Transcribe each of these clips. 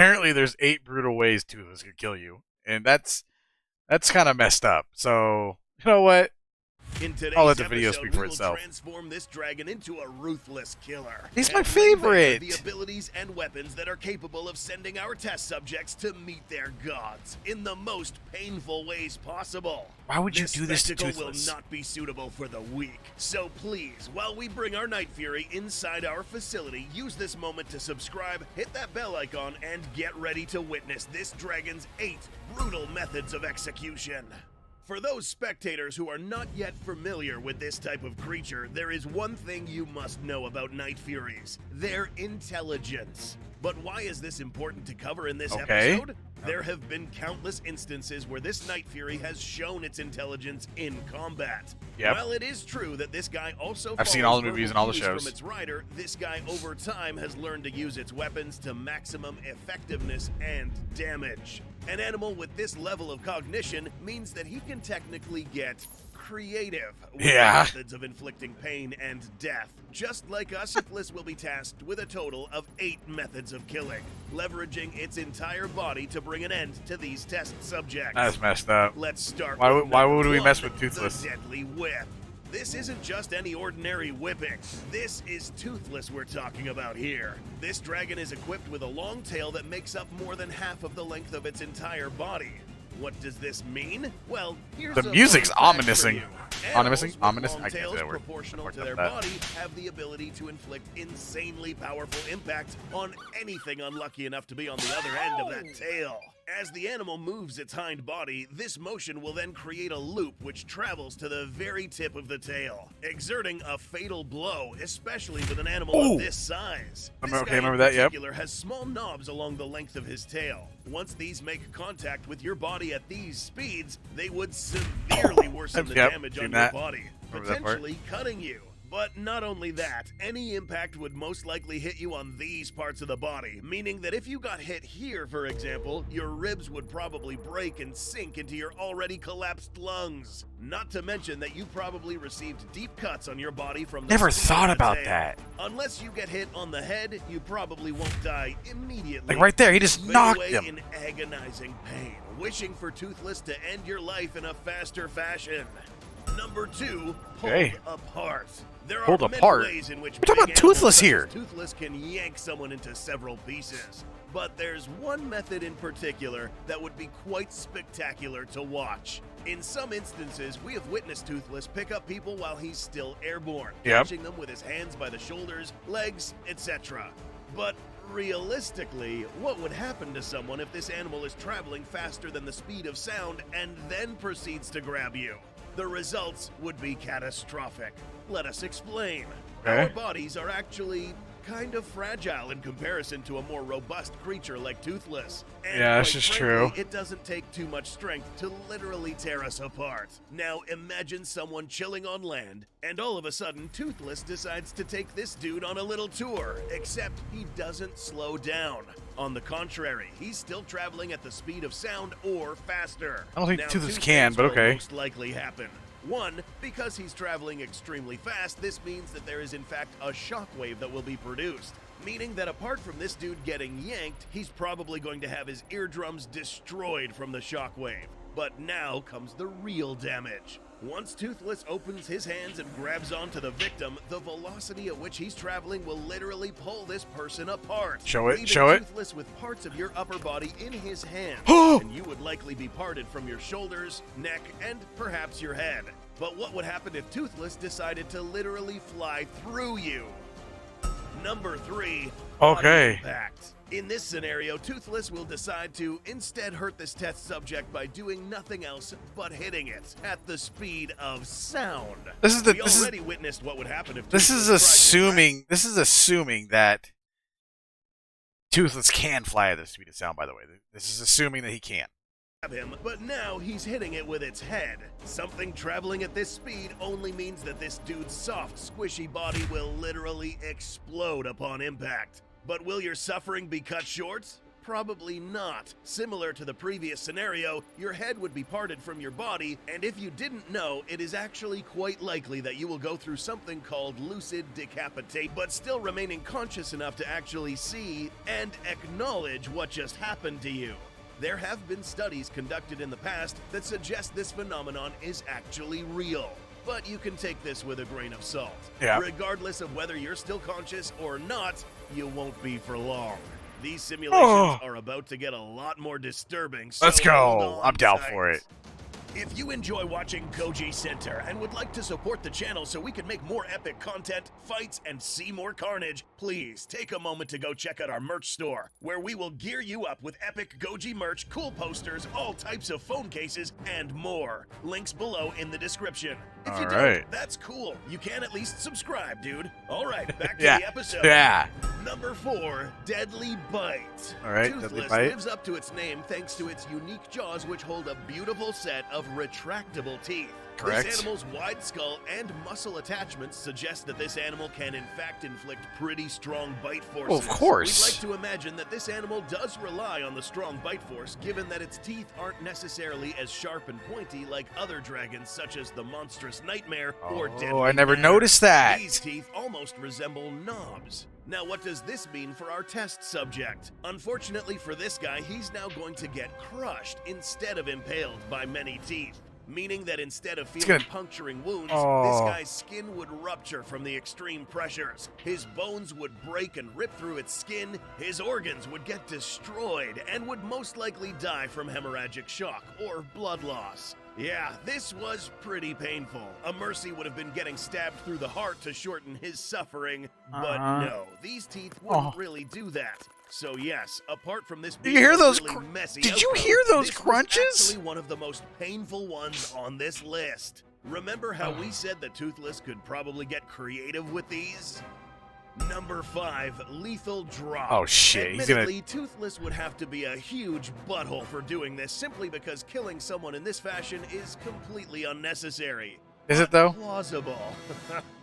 apparently there's 8 brutal ways Toothless could kill you, and that's kind of messed up. So you know what? In I'll let today's the video episode, speak we for will itself. transform this dragon into a ruthless killer. He's my and bring back favorite. The abilities and weapons that are capable of sending our test subjects to meet their gods in the most painful ways possible. Why would you do this to spectacle will Toothless? not be suitable for the weak. So please, while we bring our Night Fury inside our facility, use this moment to subscribe, hit that bell icon, and get ready to witness this dragon's 8 brutal methods of execution. For those spectators who are not yet familiar with this type of creature, there is one thing you must know about Night Furies: their intelligence. But why is this important to cover in this episode? There have been countless instances where this Night Fury has shown its intelligence in combat. Yep. While it is true that this guy also I've seen all the follows movies and verbal all the cues shows. from its rider, this guy over time has learned to use its weapons to maximum effectiveness and damage. An animal with this level of cognition means that he can technically get creative with methods of inflicting pain and death. Just like us, Toothless will be tasked with a total of 8 methods of killing, leveraging its entire body to bring an end to these test subjects. That's messed up. Let's start Why would we one, mess with Toothless? The deadly whip. This isn't just any ordinary whipping. This is Toothless we're talking about here. This dragon is equipped with a long tail that makes up more than half of the length of its entire body. What does this mean? Well, here's The music's ominous. Ominous? Ominous? Long I can't tails say that word. proportional Fucked to up their that. body have the ability to inflict insanely powerful impact on anything unlucky enough to be on the other end of that tail. As the animal moves its hind body, this motion will then create a loop which travels to the very tip of the tail, exerting a fatal blow, especially with an animal of this size. This guy remember in that, yep. particular has small knobs along the length of his tail. Once these make contact with your body at these speeds, they would severely worsen the damage on your body, potentially cutting you. But not only that, any impact would most likely hit you on these parts of the body, meaning that if you got hit here, for example, your ribs would probably break and sink into your already collapsed lungs. Not to mention that you probably received deep cuts on your body from the Never speed thought of the about tail. that. Unless you get hit on the head, you probably won't die immediately. Like right there, he just Fade knocked away him. in agonizing pain, wishing for Toothless to end your life in a faster fashion. Number 2, pulled apart. There are many ways in which We're talking about Toothless here. Toothless can yank someone into several pieces. But there's one method in particular that would be quite spectacular to watch. In some instances, we have witnessed Toothless pick up people while he's still airborne, catching them with his hands by the shoulders, legs, etc. But realistically, what would happen to someone if this animal is traveling faster than the speed of sound and then proceeds to grab you? The results would be catastrophic. Let us explain. Our bodies are actually kind of fragile in comparison to a more robust creature like Toothless. And yeah, that's quite just frankly, true. it doesn't take too much strength to literally tear us apart. Now imagine someone chilling on land, and all of a sudden Toothless decides to take this dude on a little tour, except he doesn't slow down. On the contrary, he's still traveling at the speed of sound or faster. I don't think Now, Toothless two can, things but will okay. most likely happen. One, because he's traveling extremely fast, this means that there is in fact a shockwave that will be produced. Meaning that apart from this dude getting yanked, he's probably going to have his eardrums destroyed from the shockwave. But now comes the real damage. Once Toothless opens his hands and grabs onto the victim, the velocity at which he's traveling will literally pull this person apart. Show it, leaving show it. Toothless with parts of your upper body in his hands, and you would likely be parted from your shoulders, neck, and perhaps your head. But what would happen if Toothless decided to literally fly through you? Number 3, body impact. In this scenario, Toothless will decide to instead hurt this test subject by doing nothing else but hitting it at the speed of sound. We already witnessed what would happen if this is assuming that Toothless can fly at the speed of sound, by the way. This is assuming that he can. Him, but now he's hitting it with its head. Something traveling at this speed only means that this dude's soft, squishy body will literally explode upon impact. But will your suffering be cut short? Probably not. Similar to the previous scenario, your head would be parted from your body, and if you didn't know, it is actually quite likely that you will go through something called lucid decapitate, but still remaining conscious enough to actually see and acknowledge what just happened to you. There have been studies conducted in the past that suggest this phenomenon is actually real. But you can take this with a grain of salt. Yeah. Regardless of whether you're still conscious or not, you won't be for long. These simulations are about to get a lot more disturbing, so Let's hold go. on I'm down tight. for it. If you enjoy watching Goji Center and would like to support the channel so we can make more epic content, fights, and see more carnage, please take a moment to go check out our merch store, where we will gear you up with epic Goji merch, cool posters, all types of phone cases, and more. Links below in the description. If you don't, that's cool. You can at least subscribe, dude. All right, back to the episode. Yeah. Number 4, Deadly Bite. All right, Toothless Deadly Bite. lives up to its name thanks to its unique jaws, which hold a beautiful set of retractable teeth. Correct. This animal's wide skull and muscle attachments suggest that this animal can in fact inflict pretty strong bite forces. Well, of course. We'd like to imagine that this animal does rely on the strong bite force, given that its teeth aren't necessarily as sharp and pointy like other dragons such as the monstrous nightmare or deadly I never Bear. noticed that. These teeth almost resemble knobs. Now, what does this mean for our test subject? Unfortunately for this guy, he's now going to get crushed instead of impaled by many teeth. Meaning that instead of feeling puncturing wounds, this guy's skin would rupture from the extreme pressures. His bones would break and rip through its skin, his organs would get destroyed, and would most likely die from hemorrhagic shock or blood loss. Yeah, this was pretty painful. A Mercy would have been getting stabbed through the heart to shorten his suffering, but no, these teeth wouldn't really do that. So yes, apart from this being really messy Did you outcome, hear those this crunches? was actually one of the most painful ones on this list. Remember how we said that Toothless could probably get creative with these? Number 5, Lethal Drop. Oh shit, he's Admittedly, Toothless would have to be a huge butthole for doing this simply because killing someone in this fashion is completely unnecessary. Is it though? Plausible.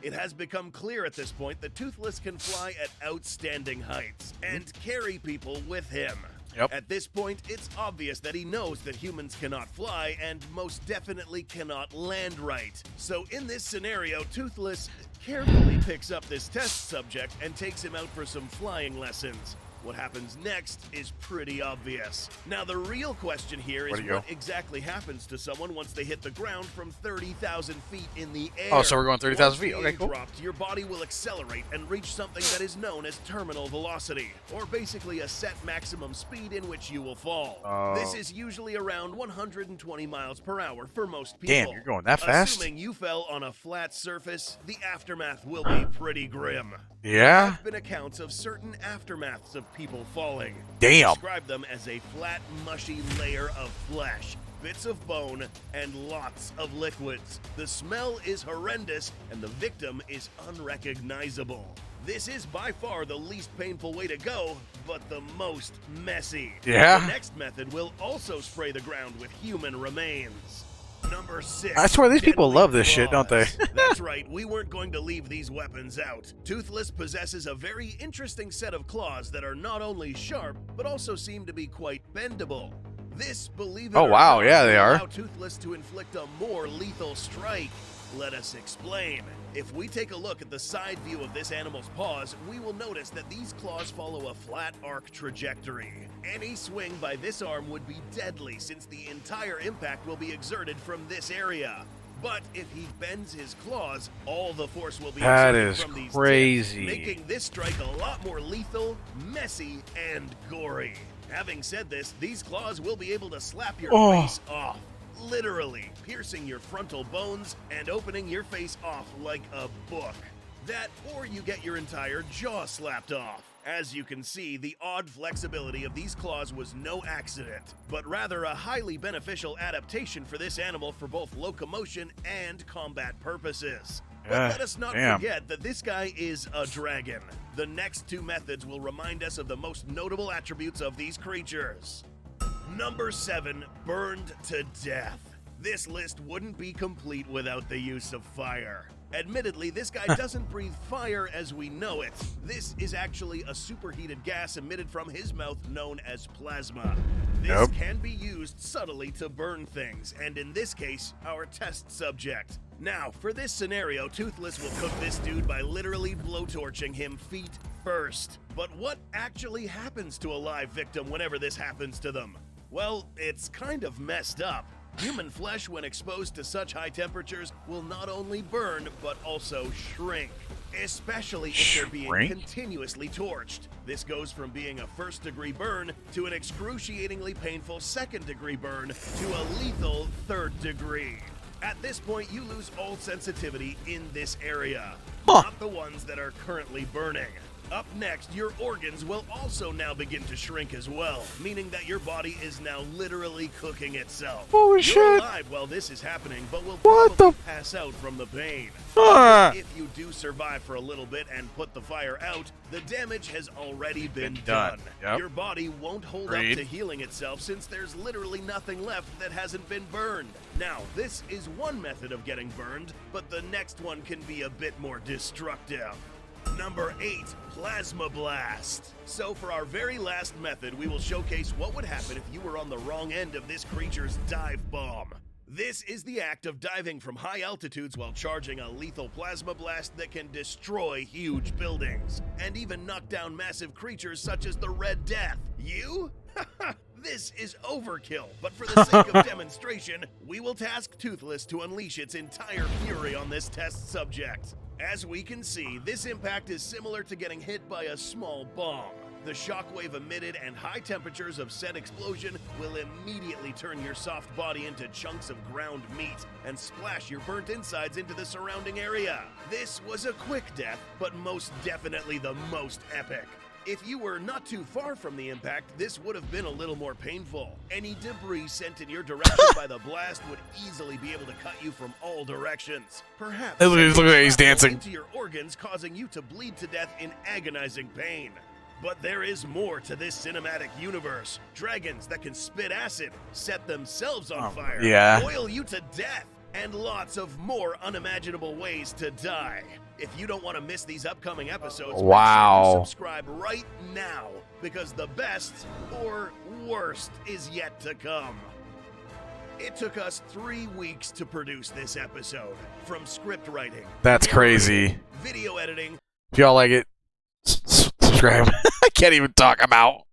It has become clear at this point that Toothless can fly at outstanding heights and carry people with him. Yep. At this point, it's obvious that he knows that humans cannot fly and most definitely cannot land right. So in this scenario, Toothless carefully picks up this test subject and takes him out for some flying lessons. What happens next is pretty obvious. Now, the real question here is what exactly happens to someone once they hit the ground from 30,000 feet in the air. Oh, so we're going 30,000 feet. Once Okay, cool. dropped, your body will accelerate and reach something that is known as terminal velocity, or basically a set maximum speed in which you will fall. This is usually around 120 miles per hour for most people. Damn, you're going that fast? Assuming you fell on a flat surface, the aftermath will be pretty grim. Yeah? There have been accounts of certain aftermaths of people falling. Damn. Describe them as a flat, mushy layer of flesh, bits of bone, and lots of liquids. The smell is horrendous, and the victim is unrecognizable. This is by far the least painful way to go, but the most messy. Yeah? The next method will also spray the ground with human remains. Number 6. I swear these people Deadly love this shit, don't they? Claws. That's right, we weren't going to leave these weapons out. Toothless possesses a very interesting set of claws that are not only sharp, but also seem to be quite bendable. This, believe it or not, yeah, they will are. allow Toothless to inflict a more lethal strike. Let us explain. If we take a look at the side view of this animal's paws, we will notice that these claws follow a flat arc trajectory. Any swing by this arm would be deadly since the entire impact will be exerted from this area. But if he bends his claws, all the force will be exerted from these crazy. tips, making this strike a lot more lethal, messy, and gory. Having said this, these claws will be able to slap your face off. Literally piercing your frontal bones and opening your face off like a book. That, or you get your entire jaw slapped off. As you can see, the odd flexibility of these claws was no accident, but rather a highly beneficial adaptation for this animal for both locomotion and combat purposes. But let us not forget that this guy is a dragon. The next 2 methods will remind us of the most notable attributes of these creatures. Number 7, burned to death. This list wouldn't be complete without the use of fire. Admittedly, this guy doesn't breathe fire as we know it. This is actually a superheated gas emitted from his mouth known as plasma. This can be used subtly to burn things, and in this case, our test subject. Now, for this scenario, Toothless will cook this dude by literally blowtorching him feet first. But what actually happens to a live victim whenever this happens to them? Well, it's kind of messed up. Human flesh, when exposed to such high temperatures, will not only burn, but also shrink. Especially if they're being continuously torched. This goes from being a first-degree burn to an excruciatingly painful second-degree burn to a lethal third degree. At this point, you lose all sensitivity in this area, not the ones that are currently burning. Up next, your organs will also now begin to shrink as well, meaning that your body is now literally cooking itself. Holy You're shit! alive while this is happening, but will probably pass out from the pain. If you do survive for a little bit and put the fire out, the damage has already been done. Yep. Your body won't hold up to healing itself since there's literally nothing left that hasn't been burned. Now, this is one method of getting burned, but the next one can be a bit more destructive. Number 8, Plasma Blast. So for our very last method, we will showcase what would happen if you were on the wrong end of this creature's dive bomb. This is the act of diving from high altitudes while charging a lethal plasma blast that can destroy huge buildings, and even knock down massive creatures such as the Red Death. You? This is overkill, but for the sake of demonstration, we will task Toothless to unleash its entire fury on this test subject. As we can see, this impact is similar to getting hit by a small bomb. The shockwave emitted and high temperatures of said explosion will immediately turn your soft body into chunks of ground meat and splash your burnt insides into the surrounding area. This was a quick death, but most definitely the most epic. If you were not too far from the impact, this would have been a little more painful. Any debris sent in your direction by the blast would easily be able to cut you from all directions. Perhaps look at he's dancing into your organs, causing you to bleed to death in agonizing pain. But there is more to this cinematic universe. Dragons that can spit acid, set themselves on fire, boil you to death, and lots of more unimaginable ways to die. If you don't want to miss these upcoming episodes, make sure you subscribe right now, because the best or worst is yet to come. It took us 3 weeks to produce this episode, from script writing, that's crazy, video editing. If y'all like it, subscribe. I can't even talk. I'm out.